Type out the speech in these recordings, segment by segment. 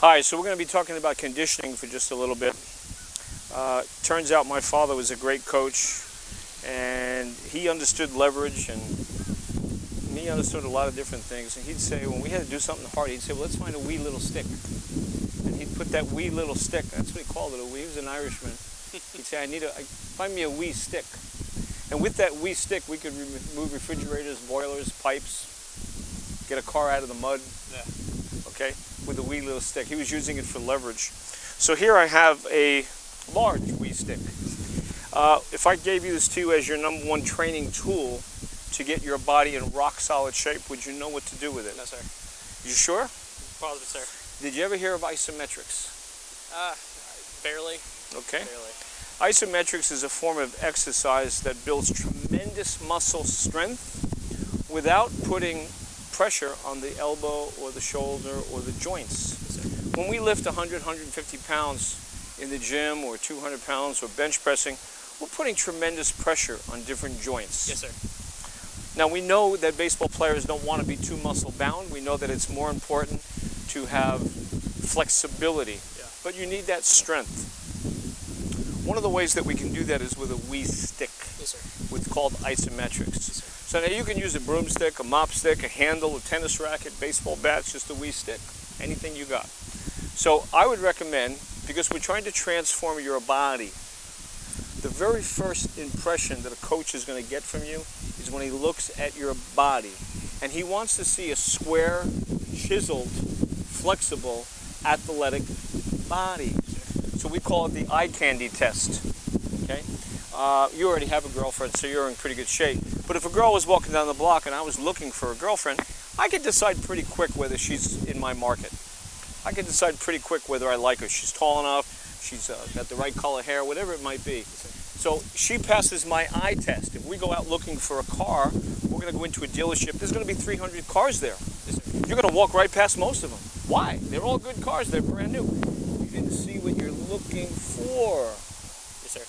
Hi, so we're going to be talking about conditioning for just a little bit. Turns out my father was a great coach, and he understood leverage, and he understood a lot of different things. And he'd say, when we had to do something hard, he'd say, well, let's find a wee little stick. And he'd put that wee little stick, that's what he called it, a wee. He was an Irishman. He'd say, find me a wee stick. And with that wee stick, we could remove refrigerators, boilers, pipes, get a car out of the mud. Yeah. Okay, with a wee little stick. He was using it for leverage. So here I have a large wee stick. If I gave you this to you as your #1 training tool to get your body in rock solid shape, would you know what to do with it? No, sir. You sure? Positive, sir. Did you ever hear of isometrics? Barely. Okay. Barely. Isometrics is a form of exercise that builds tremendous muscle strength without putting pressure on the elbow or the shoulder or the joints. Yes, when we lift 100, 150 pounds in the gym, or 200 pounds, or bench pressing, we're putting tremendous pressure on different joints. Yes, sir. Now we know that baseball players don't want to be too muscle bound. We know that it's more important to have flexibility, but you need that strength. One of the ways that we can do that is with a wee stick. Yes, sir. What's called isometrics. Yes, sir. So now you can use a broomstick, a mop stick, a handle, a tennis racket, baseball bat, just a wee stick, anything you got. So I would recommend, because we're trying to transform your body, the very first impression that a coach is going to get from you is when he looks at your body. And he wants to see a square, chiseled, flexible, athletic body. So we call it the eye candy test. Okay? You already have a girlfriend, so you're in pretty good shape. But if a girl was walking down the block and I was looking for a girlfriend, I could decide pretty quick whether she's in my market. I could decide pretty quick whether I like her. She's tall enough, she's got the right color hair, whatever it might be. So she passes my eye test. If we go out looking for a car, we're going to go into a dealership. There's going to be 300 cars there. You're going to walk right past most of them. Why? They're all good cars. They're brand new. You didn't see what you're looking for. Yes, sir.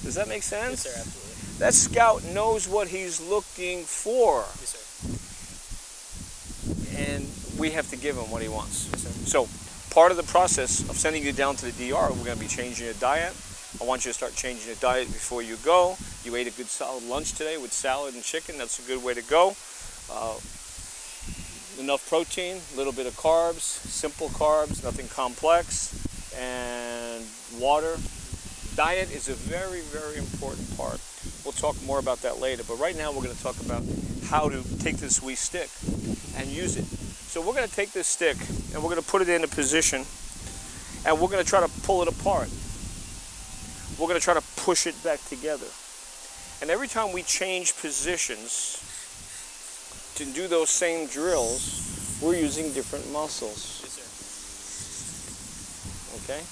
Does that make sense? Yes, sir, absolutely. That scout knows what he's looking for. Yes, sir. And we have to give him what he wants. Yes, sir. So part of the process of sending you down to the DR, we're going to be changing your diet. I want you to start changing your diet before you go. You ate a good solid lunch today with salad and chicken. That's a good way to go. Enough protein, a little bit of carbs, simple carbs, nothing complex, and water. Diet is a very, very important part. We'll talk more about that later, but right now we're going to talk about how to take this wee stick and use it. So we're going to take this stick and we're going to put it in a position, and we're going to try to pull it apart. We're going to try to push it back together. And every time we change positions to do those same drills, we're using different muscles. Yes, sir. Okay?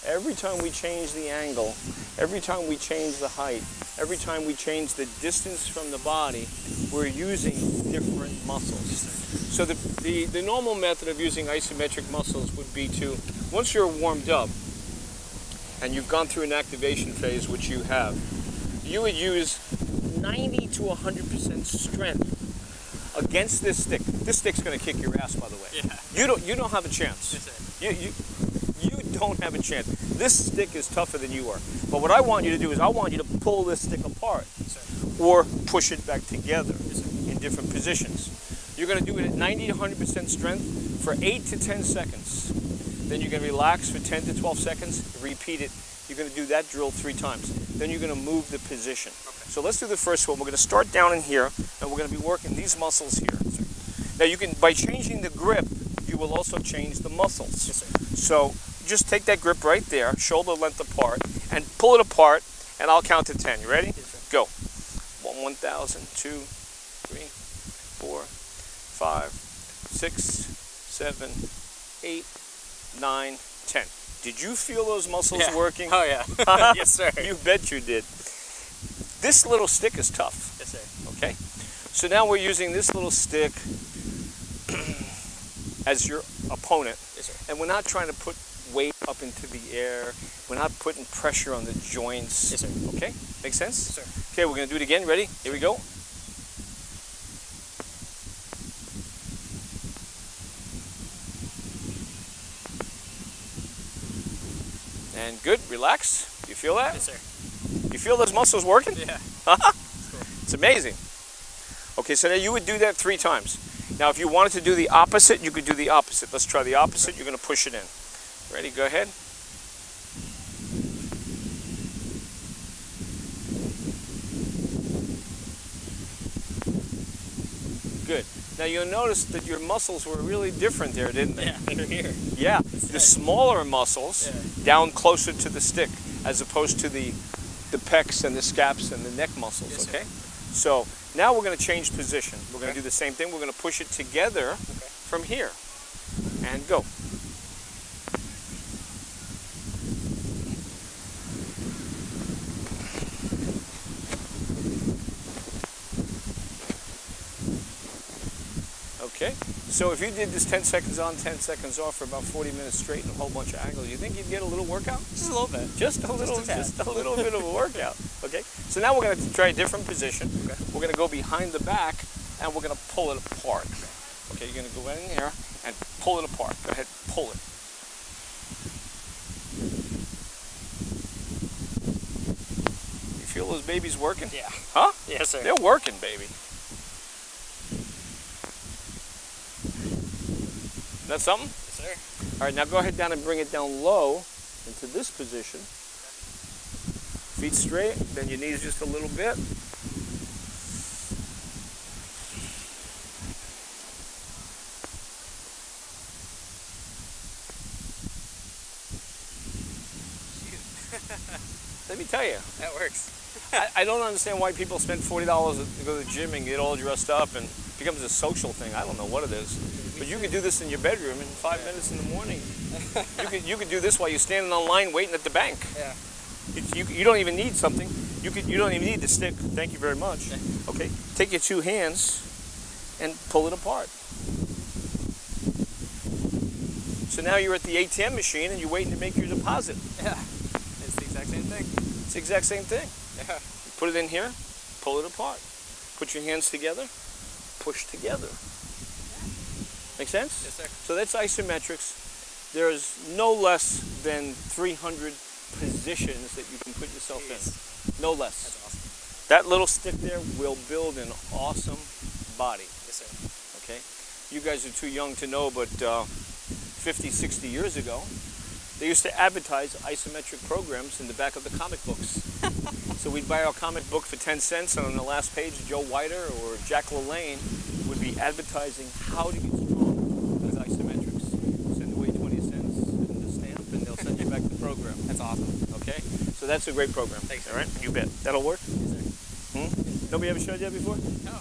Every time we change the angle, every time we change the height, every time we change the distance from the body, we're using different muscles. Yes, sir. So the normal method of using isometric muscles would be to, once you're warmed up and you've gone through an activation phase, which you have, you would use 90 to 100% strength against this stick. This stick's going to kick your ass, by the way. Yeah. You don't have a chance. Yes, sir. You don't have a chance. This stick is tougher than you are. But what I want you to do is I want you to pull this stick apart, Yes, sir. or push it back together Yes, sir. in different positions. You're going to do it at 90 to 100% strength for 8 to 10 seconds. Then you're going to relax for 10 to 12 seconds, repeat it. You're going to do that drill 3 times. Then you're going to move the position. Okay. So let's do the first one. We're going to start down in here, and we're going to be working these muscles here. Now you can, by changing the grip, you will also change the muscles. Yes, sir. So just take that grip right there, shoulder length apart, and pull it apart, and I'll count to 10. You ready? Yes, sir. Go. 1,000, 2, 3, 4, 5, 6, 7, 8, 9, 10. Did you feel those muscles working? Oh, yeah. Yes, sir. You bet you did. This little stick is tough. Yes, sir. Okay? So now we're using this little stick as your opponent. Yes, sir. And we're not trying to put weight up into the air. We're not putting pressure on the joints. Yes, sir. Okay? Make sense? Yes, sir. Okay, we're going to do it again. Ready? Here we go. And good, relax. You feel that? Yes, sir. You feel those muscles working? Yeah. It's amazing. Okay, so now you would do that 3 times. Now, if you wanted to do the opposite, you could do the opposite. Let's try the opposite. You're going to push it in. Ready? Go ahead. Good. Now, you'll notice that your muscles were really different there, didn't they? Yeah, they're here. Yeah. The smaller muscles down closer to the stick as opposed to the pecs and the scaps and the neck muscles, Yes, okay? So now we're going to change position. We're going to do the same thing. We're going to push it together from here. And go. Okay, so if you did this 10 seconds on, 10 seconds off for about 40 minutes straight and a whole bunch of angles, you think you'd get a little workout? Just a little bit. Just a little bit of a workout. Okay, so now we're going to try a different position. Okay. We're going to go behind the back and we're going to pull it apart. Okay, you're going to go right in here and pull it apart. Go ahead, pull it. You feel those babies working? Yeah. Huh? Yes, sir. They're working, baby. That's something? Yes, sir. All right, now go ahead down and bring it down low into this position. Feet straight, bend your knees just a little bit. Let me tell you. That works. I don't understand why people spend $40 to go to the gym and get all dressed up and it becomes a social thing. I don't know what it is. But you could do this in your bedroom in 5 minutes in the morning. You could do this while you're standing on line waiting at the bank. Yeah. You don't even need something. You don't even need the stick. Thank you very much. Okay. Take your 2 hands and pull it apart. So now you're at the ATM machine and you're waiting to make your deposit. Yeah. It's the exact same thing. It's the exact same thing. Yeah. You put it in here, pull it apart. Put your hands together, push together. Make sense? Yes, sir. So that's isometrics. There's no less than 300 positions that you can put yourself in. No less. That's awesome. That little stick there will build an awesome body. Yes, sir. Okay? You guys are too young to know, but 50, 60 years ago, they used to advertise isometric programs in the back of the comic books. So we'd buy our comic book for 10 cents, and on the last page, Joe Whiter or Jack LaLanne would be advertising how to get strong with isometrics. Send away 20 cents and the stamp, and they'll send you back the program. That's awesome. Okay? So that's a great program. Thanks. All right? You bet. That'll work? Yes, sir. Nobody ever showed you that before? No.